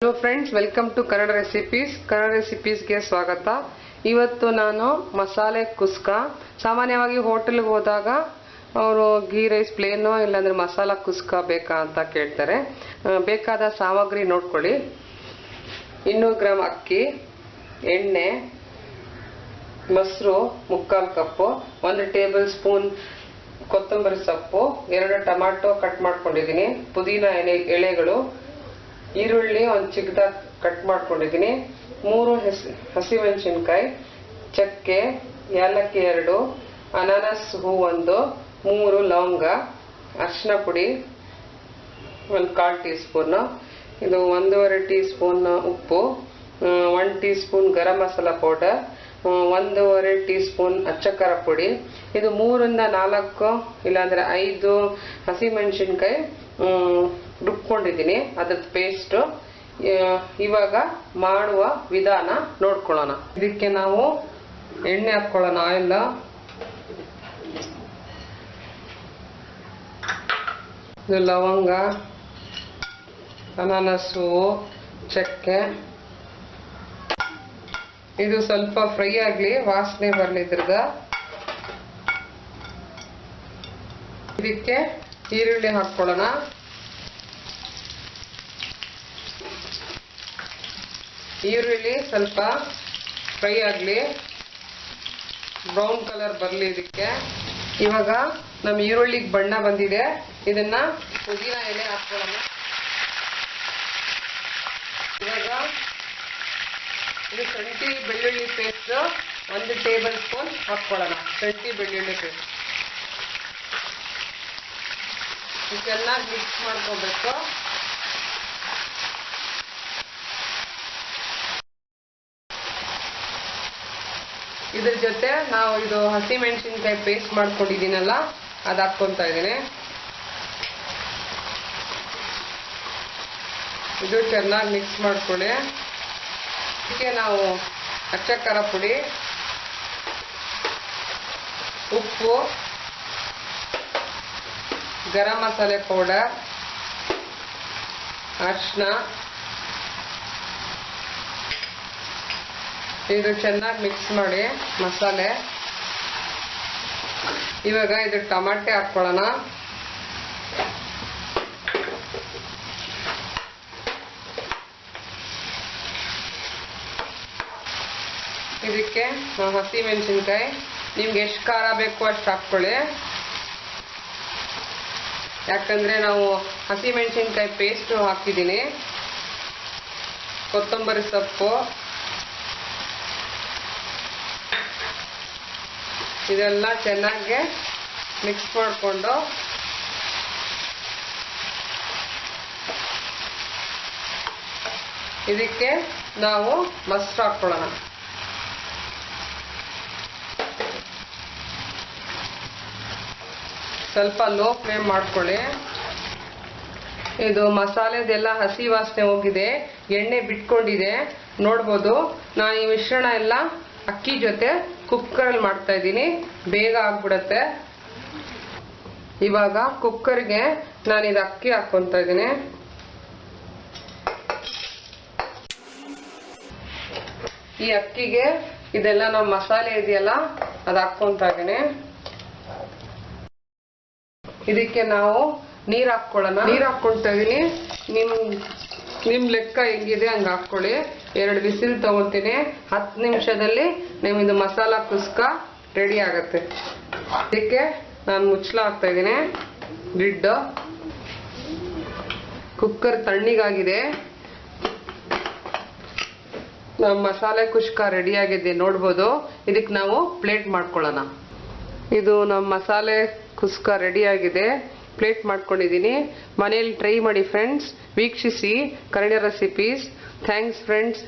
Hello friends, welcome to Kannada ರೆಸಿಪೀಸ್ಗೆ ಸ್ವಾಗತ. ಇವತ್ತು ನಾನು ಮಸಾಲೆ ಕುಸ್ಕ. ಸಾಮಾನ್ಯವಾಗಿ ಹೋಟೆಲ್ಗೆ ಹೋದಾಗ ಅವರು ಗೀ ರೈಸ್ ಪ್ಲೇನೋ ಇಲ್ಲಾಂದ್ರೆ ಮಸಾಲ ಕುಸ್ಕ ಬೇಕಾ ಅಂತ ಕೇಳ್ತಾರೆ. ಬೇಕಾದ ಸಾಮಗ್ರಿ ನೋಡ್ಕೊಳ್ಳಿ. 200 ಗ್ರಾಮ್ ಅಕ್ಕಿ, ಎಣ್ಣೆ, ಮೊಸರು 3/4 ಕಪ್ಪು, 1 ಟೇಬಲ್ ಸ್ಪೂನ್ ಕೊತ್ತಂಬರಿ ಸೊಪ್ಪು, 2 ಟೊಮ್ಯಾಟೊ ಕಟ್ ಮಾಡ್ಕೊಂಡಿದ್ದೀನಿ, ಪುದೀನ ಎಲೆಗಳು, ಈರುಳ್ಳಿ ಒಂದು ಚಿಕ್ಕದಾಗಿ ಕಟ್ ಮಾಡ್ಕೊಂಡಿದ್ದೀನಿ, 3 ಹಸಿಮೆಣಸಿನ್ಕಾಯಿ, ಚಕ್ಕೆ, ಏಲಕ್ಕಿ 2, ಅನಾನಸ್ ಹೂ 1, 3 ಲವಂಗ, ಅರಿಶಿನ ಪುಡಿ 1/4 ಟೀ ಸ್ಪೂನ್, ಇದು 1.5 ಟೀ ಸ್ಪೂನ್ ಉಪ್ಪು, 1 tea spoon garam masala powder, 1.5 tea spoon ಅಚ್ಚಕಾರ ಪುಡಿ. ಇದು 3 ಇಂದ 4 ಇಲ್ಲಾಂದ್ರೆ 5 ಹಸಿಮೆಣಸಿನ್ಕಾಯಿ ರುಬ್ಕೊಂಡಿದ್ದೀನಿ, ಅದ್ರದ್ದು ಪೇಸ್ಟ್. ಇವಾಗ ಮಾಡುವ ವಿಧಾನ ನೋಡ್ಕೊಳ್ಳೋಣ. ಇದಕ್ಕೆ ನಾವು ಎಣ್ಣೆ ಹಾಕೊಳ್ಳೋಣ. ಆಯಿಲ್, ಇದು ಲವಂಗ, ಅನಾನಸ್ ಹೂವು, ಚಕ್ಕೆ. ಇದು ಸ್ವಲ್ಪ ಫ್ರೈ ಆಗ್ಲಿ, ವಾಸನೆ ಬರ್ಲಿ ಇದ್ರದ. ಇದಕ್ಕೆ ಈರುಳ್ಳಿ ಹಾಕೊಳ್ಳೋಣ. ಈರುಳ್ಳಿ ಸ್ವಲ್ಪ ಫ್ರೈ ಆಗಲಿ, ಬ್ರೌನ್ ಕಲರ್ ಬರಲಿ ಇದಕ್ಕೆ. ಇವಾಗ ನಮ್ಮ ಈರುಳ್ಳಿಗೆ ಬಣ್ಣ ಬಂದಿದೆ, ಇದನ್ನ ಪುದೀನ ಎಲೆ ಹಾಕೊಳ್ಳೋಣ. ಇವಾಗ ಇದು ಶುಂಠಿ ಬೆಳ್ಳುಳ್ಳಿ ಪೇಸ್ಟ್ 1 ಟೇಬಲ್ ಸ್ಪೂನ್ ಹಾಕೊಳ್ಳೋಣ. ಶುಂಠಿ ಬೆಳ್ಳುಳ್ಳಿ ಪೇಸ್ಟ್ ಚೆನ್ನಾಗಿ ಮಿಕ್ಸ್ ಮಾಡ್ಕೋಬೇಕು. ಇದ್ರ ಜೊತೆ ನಾವು ಇದು ಹಸಿಮೆಣಸಿನ್ಕಾಯಿ ಪೇಸ್ಟ್ ಮಾಡ್ಕೊಂಡಿದ್ದೀನಲ್ಲ, ಅದು ಹಾಕ್ಕೊಂತ ಇದ್ದೀನಿ. ಇದು ಚೆನ್ನಾಗಿ ಮಿಕ್ಸ್ ಮಾಡ್ಕೊಳ್ಳಿ. ಇದಕ್ಕೆ ನಾವು ಅಚ್ಚಕಾರ ಪುಡಿ, ಉಪ್ಪು, ಗರಂ ಮಸಾಲೆ ಪೌಡರ್, ಅರಿಶಿನ, ಇದು ಚೆನ್ನಾಗಿ ಮಿಕ್ಸ್ ಮಾಡಿ ಮಸಾಲೆ. ಇವಾಗ ಇದು ಟಮಾಟೆ ಹಾಕೊಳ್ಳೋಣ. ಇದಕ್ಕೆ ಹಸಿ ಮೆಣಸಿನ್ಕಾಯಿ, ನಿಮ್ಗೆ ಎಷ್ಟು ಖಾರ ಬೇಕು ಅಷ್ಟು ಹಾಕ್ಕೊಳ್ಳಿ. ಯಾಕಂದ್ರೆ ನಾವು ಹಸಿ ಮೆಣಸಿನ್ಕಾಯಿ ಪೇಸ್ಟ್ ಹಾಕಿದ್ದೀನಿ. ಕೊತ್ತಂಬರಿ ಸೊಪ್ಪು, ಇದೆಲ್ಲ ಚೆನ್ನಾಗಿ ಮಿಕ್ಸ್ ಮಾಡಿಕೊಂಡು ಇದಕ್ಕೆ ನಾವು ಮೊಸರು ಹಾಕೊಳ್ಳೋಣ. ಸ್ವಲ್ಪ ಲೋ ಫ್ಲೇಮ್ ಮಾಡ್ಕೊಳ್ಳಿ. ಇದು ಮಸಾಲೆದೆಲ್ಲ ಹಸಿ ವಾಸನೆ ಹೋಗಿದೆ, ಎಣ್ಣೆ ಬಿಟ್ಕೊಂಡಿದೆ ನೋಡ್ಬೋದು. ನಾನು ಈ ಮಿಶ್ರಣ ಎಲ್ಲ ಅಕ್ಕಿ ಜೊತೆ ಕುಕ್ಕರಲ್ಲಿ ಮಾಡ್ತಾ ಇದ್ದೀನಿ, ಬೇಗ ಆಗ್ಬಿಡತ್ತೆ. ಇವಾಗ ಕುಕ್ಕರ್ಗೆ ನಾನು ಇದು ಅಕ್ಕಿ ಹಾಕ್ಕೊಂತ ಇದ್ದೀನಿ. ಈ ಅಕ್ಕಿಗೆ ಇದೆಲ್ಲ ನಾವು ಮಸಾಲೆ ಇದೆಯಲ್ಲ ಅದು ಹಾಕ್ಕೊಂತ ಇದ್ದೀನಿ. ಇದಕ್ಕೆ ನಾವು ನೀರು ಹಾಕ್ಕೊಳ್ಳೋಣ. ನೀರು ಹಾಕ್ಕೊಳ್ತಾ ಇದೀನಿ. ನಿಮ್ ಲೆಕ್ಕ ಹೆಂಗಿದೆ ಹಂಗೆ ಹಾಕ್ಕೊಳ್ಳಿ. 2 ವಿಸಿಲ್ ತಗೊತೀನಿ. 10 ನಿಮಿಷದಲ್ಲಿ ನಿಮ್ದು ಮಸಾಲ ಕುಸ್ಕ ರೆಡಿ ಆಗತ್ತೆ. ಇದಕ್ಕೆ ನಾನು ಮುಚ್ಚಳ ಹಾಕ್ತಾ ಇದ್ದೀನಿ, ಲಿಡ್. ಕುಕ್ಕರ್ ತಣ್ಣಗಾಗಿದೆ. ನಮ್ಮ ಮಸಾಲೆ ಕುಸ್ಕ ರೆಡಿ ಆಗಿದೆ ನೋಡ್ಬೋದು. ಇದಕ್ಕೆ ನಾವು ಪ್ಲೇಟ್ ಮಾಡ್ಕೊಳ್ಳೋಣ. ಇದು ನಮ್ಮ ಮಸಾಲೆ ಕುಸ್ಕ ರೆಡಿ ಆಗಿದೆ, ಪ್ಲೇಟ್ ಮಾಡ್ಕೊಂಡಿದ್ದೀನಿ. ಮನೆಯಲ್ಲಿ ಟ್ರೈ ಮಾಡಿ ಫ್ರೆಂಡ್ಸ್, ವೀಕ್ಷಿಸಿ ಕನ್ನಡ ರೆಸಿಪೀಸ್. Thanks friends.